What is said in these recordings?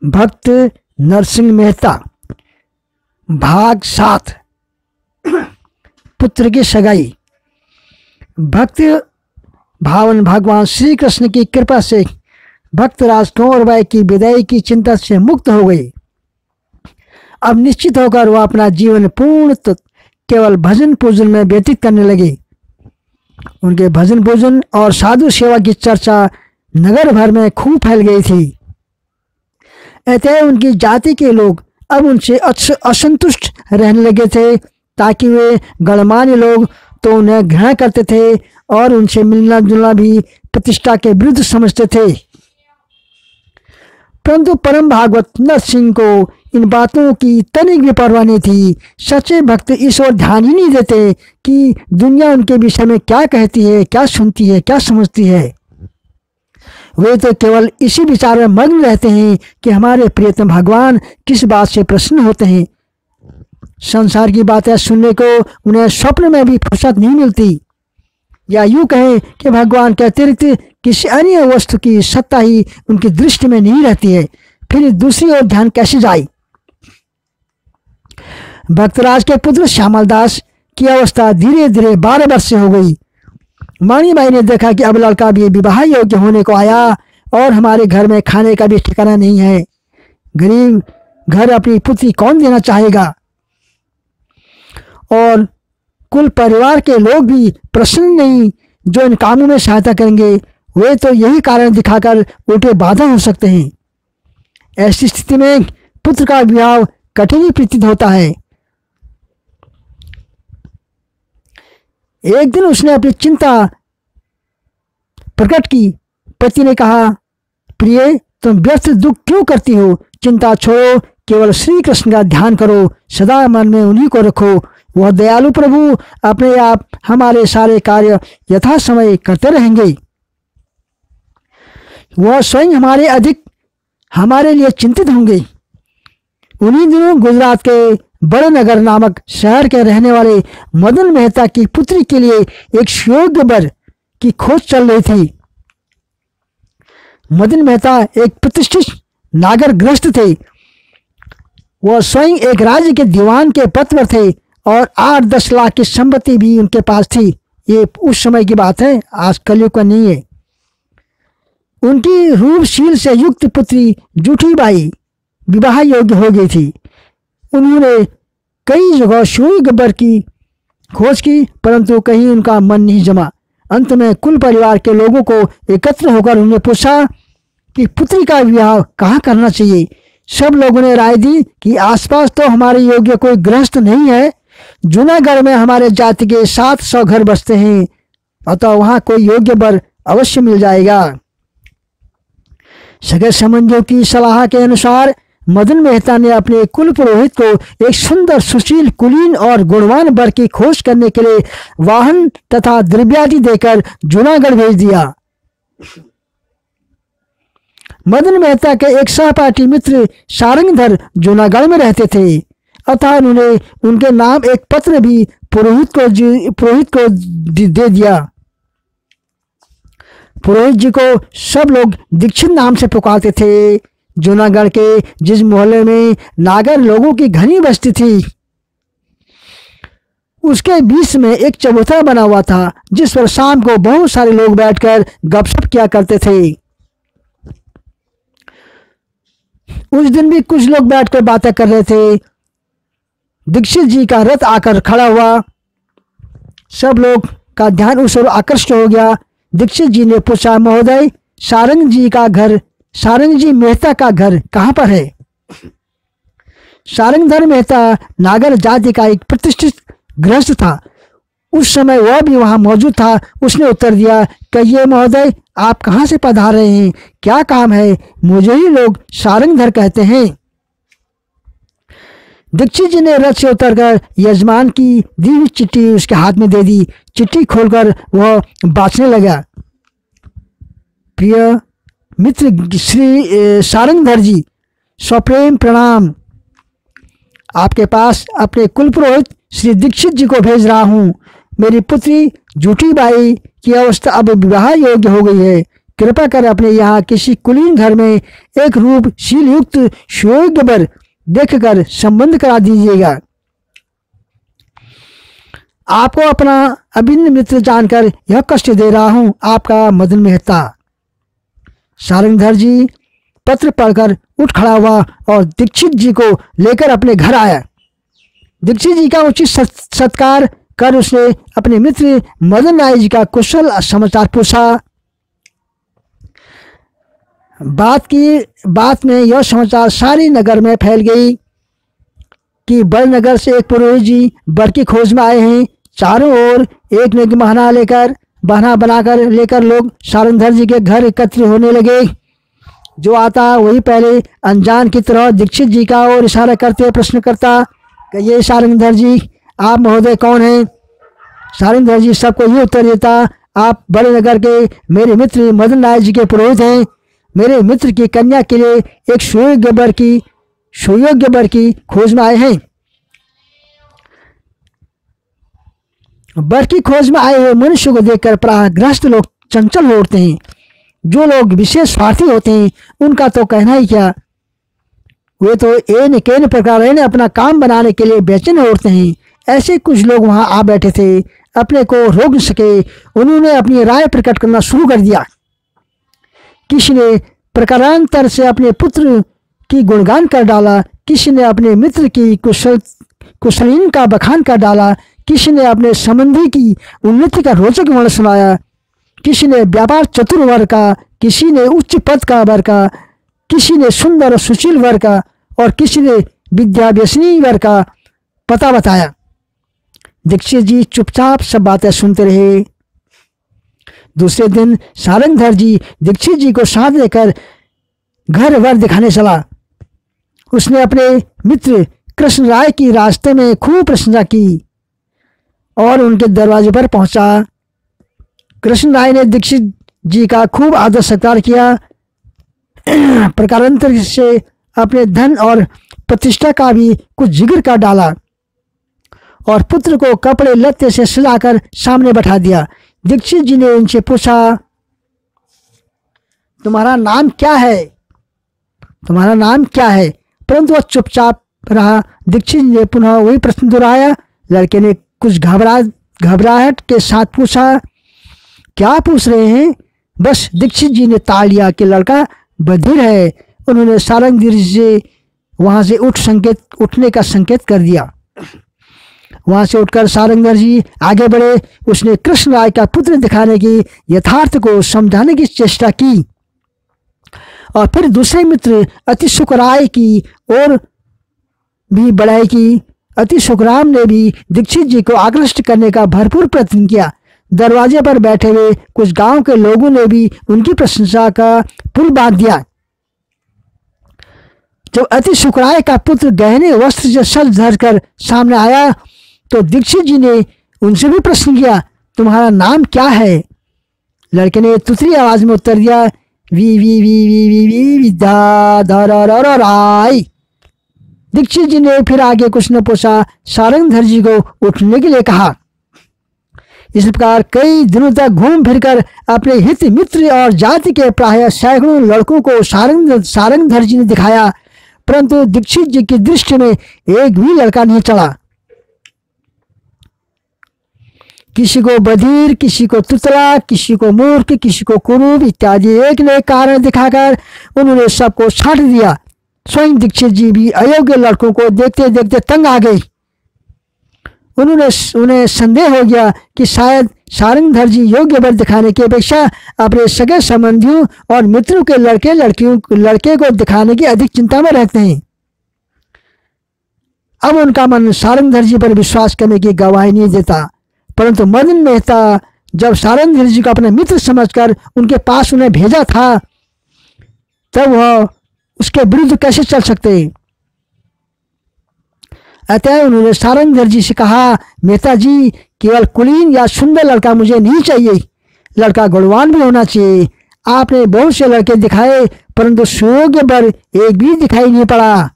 भक्त नरसिंह मेहता। भाग 7। पुत्र की सगाई। भक्त भावन भगवान श्री कृष्ण की कृपा से भक्तराज कंवरबाई की विदाई की चिंता से मुक्त हो गई। अब निश्चित होकर वह अपना जीवन पूर्ण केवल भजन पूजन में व्यतीत करने लगे। उनके भजन पूजन और साधु सेवा की चर्चा नगर भर में खूब फैल गई थी। अतः उनकी जाति के लोग अब उनसे असंतुष्ट रहने लगे थे, ताकि वे गणमान्य लोग तो उन्हें घृणा करते थे और उनसे मिलना जुलना भी प्रतिष्ठा के विरुद्ध समझते थे। परंतु परम भागवत नरसिंह को इन बातों की तनिक भी परवाह नहीं थी। सच्चे भक्त इस ओर ध्यान ही नहीं देते कि दुनिया उनके विषय में क्या कहती है, क्या सुनती है, क्या समझती है। वे तो केवल इसी विचार में मग्न रहते हैं कि हमारे प्रियतम भगवान किस बात से प्रसन्न होते हैं। संसार की बातें सुनने को उन्हें स्वप्न में भी फुर्सत नहीं मिलती, या यूं कहें कि भगवान के अतिरिक्त किसी अन्य वस्तु की सत्ता ही उनकी दृष्टि में नहीं रहती है। फिर दूसरी ओर ध्यान कैसे जाए। भक्तराज के पुत्र श्यामल दास की अवस्था धीरे धीरे 12 वर्ष से हो गई। माणीबाई ने देखा कि अब लड़का भी विवाह योग्य होने को आया और हमारे घर में खाने का भी ठिकाना नहीं है। गरीब घर अपनी पुत्री कौन देना चाहेगा, और कुल परिवार के लोग भी प्रसन्न नहीं जो इन कामों में सहायता करेंगे। वे तो यही कारण दिखाकर उल्टे बाधा हो सकते हैं। ऐसी स्थिति में पुत्र का विवाह कठिन ही प्रतीत होता है। एक दिन उसने अपनी चिंता प्रकट की। पति ने कहा, प्रिय, तुम व्यर्थ दुख क्यों करती हो? चिंता छोड़ो, केवल श्री कृष्ण का ध्यान करो, सदा मन में उन्हीं को रखो। वह दयालु प्रभु अपने आप हमारे सारे कार्य यथा समय करते रहेंगे। वह स्वयं हमारे लिए चिंतित होंगे। उन्हीं दिनों गुजरात के बड़नगर नामक शहर के रहने वाले मदन मेहता की पुत्री के लिए एक सुयोग्य वर की खोज चल रही थी। मदन मेहता एक प्रतिष्ठित नागर गृहस्थ थे। वह स्वयं एक राज्य के दीवान के पद पर थे और 8-10 लाख की संपत्ति भी उनके पास थी। ये उस समय की बात है, आज कलयुग का नहीं है। उनकी रूपशील से युक्त पुत्री जूठीबाई विवाह योग्य हो गई थी। उन्होंने कई जगह सुयोग्य वर की खोज की, परंतु कहीं उनका मन नहीं जमा। अंत में कुल परिवार के लोगों को एकत्र होकर उन्हें पूछा कि पुत्री का विवाह कहाँ करना चाहिए। सब लोगों ने राय दी कि आसपास तो हमारे योग्य कोई गृहस्थ नहीं है। जूनागढ़ में हमारे जाति के 700 घर बसते हैं, अतः वहां कोई योग्य वर अवश्य मिल जाएगा। सगे संबंधियों की सलाह के अनुसार मदन मेहता ने अपने कुल पुरोहित को एक सुंदर, सुशील, कुलीन और गुणवान वर की खोज करने के लिए वाहन तथा द्रव्यादि देकर जूनागढ़ भेज दिया। मदन मेहता के एक सहपाठी मित्र सारंगधर जूनागढ़ में रहते थे, अतः उन्होंने उनके नाम एक पत्र भी पुरोहित को दे दिया। पुरोहित जी को सब लोग दीक्षित नाम से पुकारते थे। जूनागढ़ के जिस मोहल्ले में नागर लोगों की घनी बस्ती थी, उसके बीच में एक चबूतरा बना हुआ था, जिस पर शाम को बहुत सारे लोग बैठकर गपशप किया करते थे। उस दिन भी कुछ लोग बैठकर बातें कर रहे थे। दीक्षित जी का रथ आकर खड़ा हुआ। सब लोग का ध्यान उस ओर आकर्षित हो गया। दीक्षित जी ने पूछा, महोदय, सारंग जी मेहता का घर कहाँ पर है? सारंगधर मेहता नागर जाति का एक प्रतिष्ठित गृहस्थ था। उस समय वह भी वहां मौजूद था। उसने उत्तर दिया, कहिए महोदय, आप कहाँ से पधार रहे हैं? क्या काम है? मुझे ही लोग सारंगधर कहते हैं। दीक्षित जी ने रथ से उतरकर यजमान की दी हुई चिट्ठी उसके हाथ में दे दी। चिट्ठी खोलकर वह बाँचने लगा। प्रिय मित्र श्री सारंगधर जी, सप्रेम प्रणाम। आपके पास अपने कुल पुरोहित श्री दीक्षित जी को भेज रहा हूँ। मेरी पुत्री जूठीबाई की अवस्था अब विवाह योग्य हो गई है। कृपा कर अपने यहाँ किसी कुलीन घर में एक रूपशील युक्त सुयोग्य वर देखकर संबंध करा दीजिएगा। आपको अपना अभिन्न मित्र जानकर यह कष्ट दे रहा हूं, आपका मदन मेहता। सारंगधर जी पत्र पढ़कर उठ खड़ा हुआ और दीक्षित जी को लेकर अपने घर आया। दीक्षित जी का उचित सत्कार कर उसने अपने मित्र मदन राय जी का कुशल समाचार पूछा। बात में यह समाचार सारी नगर में फैल गई कि बड़ नगर से एक पुरोहित जी वर की खोज में आए हैं। चारों ओर एक न एक बहाना बनाकर लेकर लोग सारंगधर जी के घर एकत्र होने लगे। जो आता वही पहले अनजान की तरह दीक्षित जी का और इशारा करते प्रश्न करता कि ये सारंगधर जी, आप महोदय कौन हैं? सारंगधर जी सबको ये उत्तर देता, आप बड़े नगर के मेरे मित्र मदन राय जी के पुरोहित हैं। मेरे मित्र की कन्या के लिए एक सुयोग्य वर की खोज में आए हैं। वर की खोज में आए हुए मनुष्य को देखकर प्रायः गृहस्थ लोग चंचल हो उठते हैं। जो लोग विशेष स्वार्थी होते हैं उनका तो कहना ही क्या, वे तो एन केन प्रकार अपना काम बनाने के लिए बेचैन हो उठते हैं। ऐसे कुछ लोग वहां आ बैठे थे, अपने को रोक न सके, उन्होंने अपनी राय प्रकट करना शुरू कर दिया। किसी ने प्रकारांतर से अपने पुत्र की गुणगान कर डाला, किसी ने अपने मित्र की कुशलीन का बखान कर डाला, किसी ने अपने संबंधी की उन्नति का रोचक वर्णन सुनाया, किसी ने व्यापार चतुर वर्ग का, किसी ने उच्च पद का वर्ग का, किसी ने सुंदर और सुशील वर्ग का और किसी ने विद्या व्यसनी वर्ग का पता बताया। दीक्षित जी चुपचाप सब बातें सुनते रहे। दूसरे दिन सारंगधर जी दीक्षित जी को साथ लेकर घर वर दिखाने चला। उसने अपने मित्र कृष्ण राय की रास्ते में खूब प्रशंसा की और उनके दरवाजे पर पहुंचा। कृष्ण राय ने दीक्षित जी का खूब आदर सत्कार किया। प्रकारांतर से अपने धन और प्रतिष्ठा का भी कुछ जिक्र कर डाला और पुत्र को कपड़े लत्ते से सजाकर सामने बैठा दिया। दीक्षित जी ने उनसे पूछा, तुम्हारा नाम क्या है? तुम्हारा नाम क्या है? परंतु वह चुपचाप रहा। दीक्षित जी ने पुनः वही प्रश्न दोहराया। लड़के ने कुछ घबराहट के साथ पूछा, क्या पूछ रहे हैं? बस दीक्षित जी ने ताड़ लिया कि लड़का बधिर है। उन्होंने सारंगधर जी से वहां से उठने का संकेत कर दिया। वहां से उठकर सारंगधर जी आगे बढ़े। उसने कृष्ण राय का पुत्र दिखाने की यथार्थ को समझाने की चेष्टा की और फिर दूसरे मित्र अति सुखराय की ओर भी बढ़ाई की। अति सुखराम ने भी दीक्षित जी को आकृष्ट करने का भरपूर प्रयत्न किया। दरवाजे पर बैठे हुए कुछ गांव के लोगों ने भी उनकी प्रशंसा का पुल बांध दिया। जब अति सुखराय का पुत्र गहने वस्त्र से सज धर कर सामने आया तो दीक्षित जी ने उनसे भी प्रश्न किया, तुम्हारा नाम क्या है? लड़के ने तुतली आवाज में उत्तर दिया, वी विद्याधर। दीक्षित जी ने फिर आगे कुछ न पूछा, सारंगधर जी को उठने के लिए कहा। इस प्रकार कई दिनों तक घूम फिरकर अपने हित मित्र और जाति के प्राय सैकड़ों लड़कों को सारंगधर जी ने दिखाया, परंतु दीक्षित जी की दृष्टि में एक भी लड़का नहीं चढ़ा। किसी को बधिर, किसी को तुतला, किसी को मूर्ख, किसी को कुरूप इत्यादि एक न एक कारण दिखाकर उन्होंने सबको छांट दिया। स्वयं दीक्षित जी भी अयोग्य लड़कों को देखते देखते तंग आ गई। उन्हें संदेह हो गया कि शायद सारंगधर जी योग्य वर दिखाने की अपेक्षा अपने सगे संबंधियों और मित्रों के लड़के को दिखाने की अधिक चिंता में रहते हैं। अब उनका मन सारंगधर जी पर विश्वास करने की गवाही नहीं देता, परंतु मदन मेहता जब सारंगधर जी को अपने मित्र समझकर उनके पास उन्हें भेजा था, तब वह उसके विरुद्ध कैसे चल सकते? अतः उन्होंने सारंगधर जी से कहा, मेहता जी, केवल कुलीन या सुंदर लड़का मुझे नहीं चाहिए, लड़का गुणवान भी होना चाहिए। आपने बहुत से लड़के दिखाए, परंतु सुयोग्य वर एक भी दिखाई नहीं पड़ा।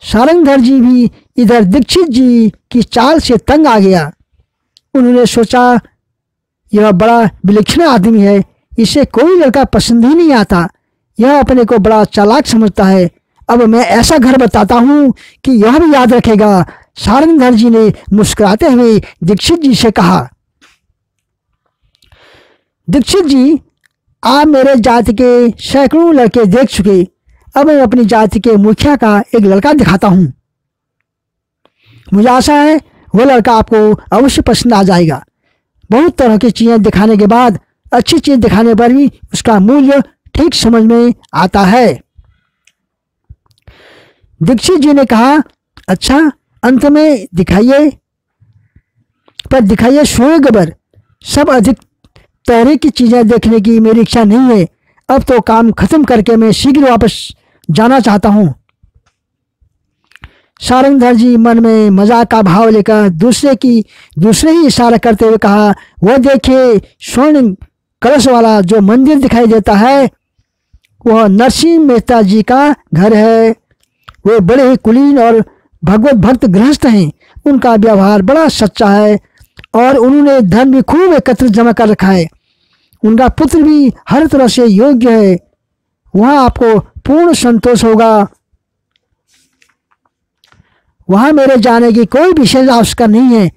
सारंगधर जी भी इधर दीक्षित जी की चाल से तंग आ गया। उन्होंने सोचा, यह बड़ा विलक्षण आदमी है, इसे कोई लड़का पसंद ही नहीं आता। यह अपने को बड़ा चालाक समझता है। अब मैं ऐसा घर बताता हूँ कि यह भी याद रखेगा। सारंगधर जी ने मुस्कुराते हुए दीक्षित जी से कहा, दीक्षित जी, आप मेरे जाति के सैकड़ों लड़के देख चुके। अब मैं अपनी जाति के मुखिया का एक लड़का दिखाता हूँ। मुझे आशा है वह लड़का आपको अवश्य पसंद आ जाएगा। बहुत तरह की चीज़ें दिखाने के बाद अच्छी चीज़ दिखाने पर भी उसका मूल्य ठीक समझ में आता है। दीक्षित जी ने कहा, अच्छा, अंत में दिखाइए, पर दिखाइए स्वयं। सब अधिक तरह की चीज़ें देखने की मेरी इच्छा नहीं है। अब तो काम खत्म करके मैं शीघ्र वापस जाना चाहता हूँ। सारंगधर जी मन में मजाक का भाव लेकर दूसरे ही इशारा करते हुए कहा, वह देखिए, स्वर्ण कलश वाला जो मंदिर दिखाई देता है वह नरसिंह मेहता जी का घर है। वे बड़े ही कुलीन और भगवत भक्त गृहस्थ हैं। उनका व्यवहार बड़ा सच्चा है और उन्होंने धन भी खूब एकत्र जमा कर रखा है। उनका पुत्र भी हर तरह से योग्य है। वहाँ आपको पूर्ण संतोष होगा। वहाँ मेरे जाने की कोई विशेष आवश्यकता नहीं है।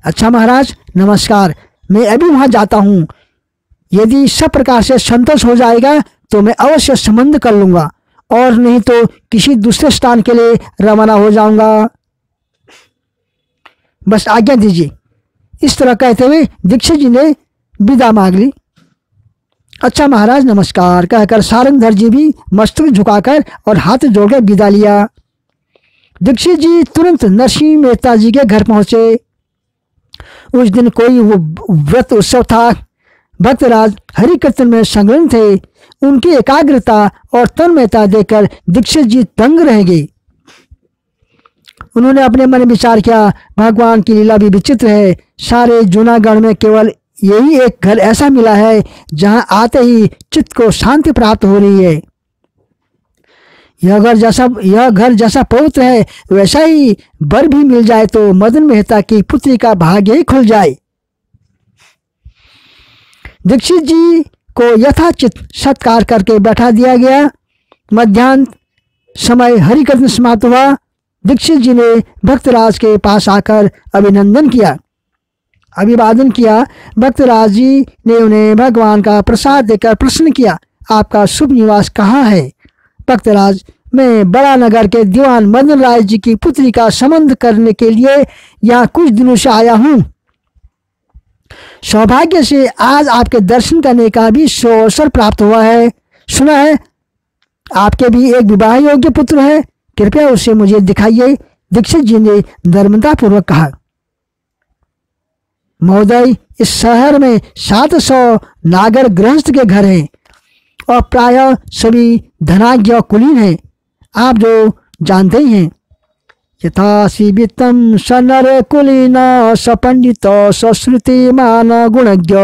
अच्छा महाराज, नमस्कार, मैं अभी वहाँ जाता हूँ। यदि सब प्रकार से संतोष हो जाएगा तो मैं अवश्य संबंध कर लूँगा, और नहीं तो किसी दूसरे स्थान के लिए रवाना हो जाऊँगा। बस आज्ञा दीजिए। इस तरह कहते हुए दीक्षित जी ने विदा मांग ली। अच्छा महाराज, नमस्कार कहकर सारंगधर जी भी मस्तक झुकाकर और हाथ जोड़कर विदा लिया। दीक्षित जी तुरंत नरसिंह मेहता जी के घर पहुंचे। उस दिन कोई व्रत उत्सव था। भक्तराज हरि कीर्तन में संलग्न थे। उनकी एकाग्रता और तन्मयता देखकर दीक्षित जी दंग रह गए। उन्होंने अपने मन में विचार किया, भगवान की लीला भी विचित्र है। सारे जूनागढ़ में केवल यही एक घर ऐसा मिला है जहां आते ही चित्त को शांति प्राप्त हो रही है। यह घर जैसा पवित्र है, वैसा ही वर भी मिल जाए तो मदन मेहता की पुत्री का भाग्य ही खुल जाए। दीक्षित जी को यथाचित सत्कार करके बैठा दिया गया। मध्याह्न समय हरि कीर्तन समाप्त हुआ। दीक्षित जी ने भक्तराज के पास आकर अभिवादन किया। भक्तराज जी ने उन्हें भगवान का प्रसाद देकर प्रश्न किया, आपका शुभ निवास कहाँ है? भक्तराज, मैं बड़ा नगर के दीवान मदन राय जी की पुत्री का संबंध करने के लिए यहाँ कुछ दिनों से आया हूँ। सौभाग्य से आज आपके दर्शन करने का भी अवसर प्राप्त हुआ है। सुना है आपके भी एक विवाह योग्य पुत्र है, कृपया उसे मुझे दिखाइए। दीक्षित जी ने नम्रतापूर्वक कहा, महोदय, इस शहर में 700 नागर गृहस्थ के घर हैं और प्रायः सभी धनाढ्य और कुलीन हैं। आप जो जानते ही हैं, यथा शिवितम सनर कुलीन सपंडित सश्रुतिमान गुणज्ञ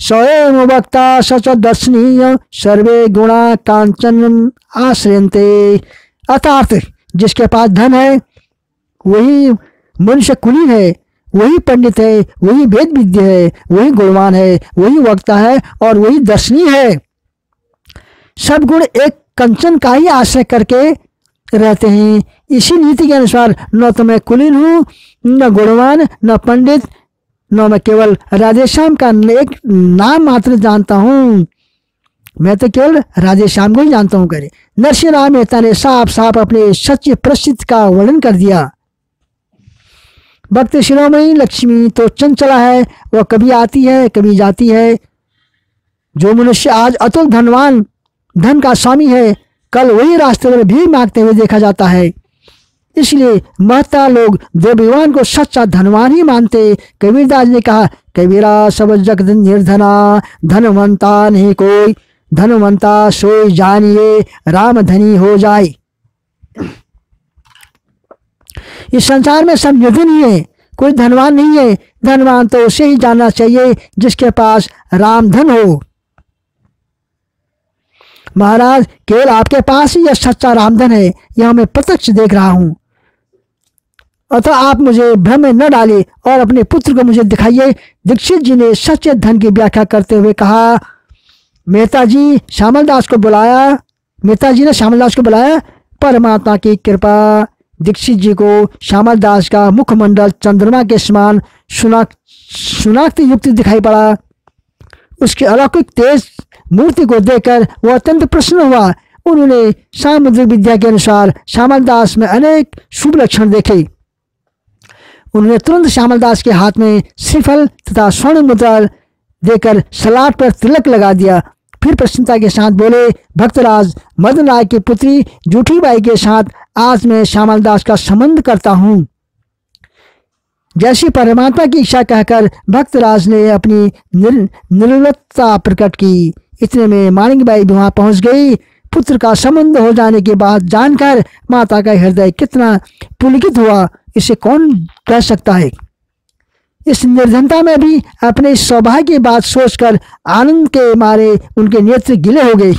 स्वयं वक्ता सच दर्शनीय सर्वे गुणा कांचन आश्रयन्ते। अर्थात जिसके पास धन है वही मनुष्य कुलीन है, वही पंडित है, वही वेद विद्य है, वही गुणवान है, वही वक्ता है और वही दर्शनीय है। सब गुण एक कंचन का ही आश्रय करके रहते हैं। इसी नीति के अनुसार न तो मैं कुलीन हूँ, न गुणवान, न पंडित, न मैं केवल राधेश्याम का एक नाम मात्र जानता हूँ। मैं तो केवल राधेश्याम को ही जानता हूँ करे। नरसिंह राम मेहता ने साफ साफ अपने सच्चे प्रसिद्ध का वर्णन कर दिया। भक्त शिरोमणि लक्ष्मी तो चंचला है, वह कभी आती है कभी जाती है। जो मनुष्य आज अतुल धन का स्वामी है, कल वही रास्ते पर भीख मांगते हुए देखा जाता है। इसलिए महता लोग देववान को सच्चा धनवान ही मानते। कबीरदास ने कहा, कबीरा सब जगत निर्धना, धनवंता नहीं कोई, धनवंता सोई जानिए राम धनी हो जाए। इस संसार में सब निर्धन ही है, कोई धनवान नहीं है। धनवान तो उसे ही जानना चाहिए जिसके पास राम धन हो। महाराज, केवल आपके पास ही यह सच्चा रामधन है, यह मैं प्रत्यक्ष देख रहा हूं। अतः आप मुझे भ्रम में न डालिए और अपने पुत्र को मुझे दिखाइए। दीक्षित जी ने सच्चे धन की व्याख्या करते हुए कहा। मेहता जी ने श्यामलदास को बुलाया। परमात्मा की कृपा दीक्षित जी को श्यामलदास का मुखमंडल चंद्रमा के समान सुनाक्ति युक्त दिखाई पड़ा। उसके अलौकिक तेज मूर्ति को देखकर वह अत्यंत प्रसन्न हुआ। उन्होंने सामुद्रिक विद्या के अनुसार श्यामलदास में अनेक शुभ लक्षण देखे। उन्होंने तुरंत श्यामलदास के हाथ में श्रीफल तथा स्वर्ण मुद्रा देकर सलाट पर तिलक लगा दिया। फिर प्रसन्नता के साथ बोले, भक्तराज मदन राय की पुत्री जूठीबाई के साथ आज मैं श्यामलदास का संबंध करता हूँ। जैसी परमात्मा की इच्छा कहकर भक्तराज ने अपनी निर्लजता प्रकट की। इतने में माणिकबाई भी वहां पहुंच गई। पुत्र का संबंध हो जाने के बाद जानकर माता का हृदय कितना पुलकित हुआ, इसे कौन कह सकता है। इस निर्धनता में भी अपने सौभाग्य की बात सोचकर आनंद के मारे उनके नेत्र गिले हो गए।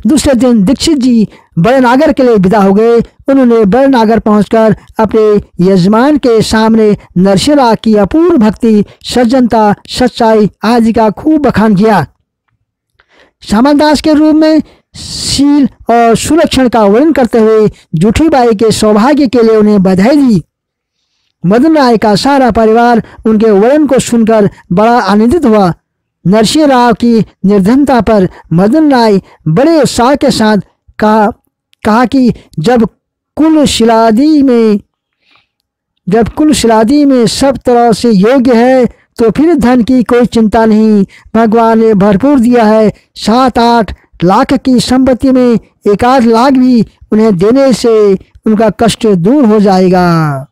दूसरे दिन दीक्षित जी बड़नागर के लिए विदा हो गए। उन्होंने बड़नागर पहुंचकर अपने यजमान के सामने नरसिंहराव की अपूर्व भक्ति, सज्जनता, सच्चाई आदि का खूब बखान किया। श्यामलदास के रूप में शील और सुलक्षण का वर्णन करते हुए जूठीबाई के सौभाग्य के लिए उन्हें बधाई दी। मदन राय का सारा परिवार उनके वर्णन को सुनकर बड़ा आनंदित हुआ। नरसिंहराव की निर्धनता पर मदन राय बड़े उत्साह के साथ कहा कि जब कुल शिलादी में सब तरह से योग्य है तो फिर धन की कोई चिंता नहीं। भगवान ने भरपूर दिया है। 7-8 लाख की संपत्ति में 1-8 लाख भी उन्हें देने से उनका कष्ट दूर हो जाएगा।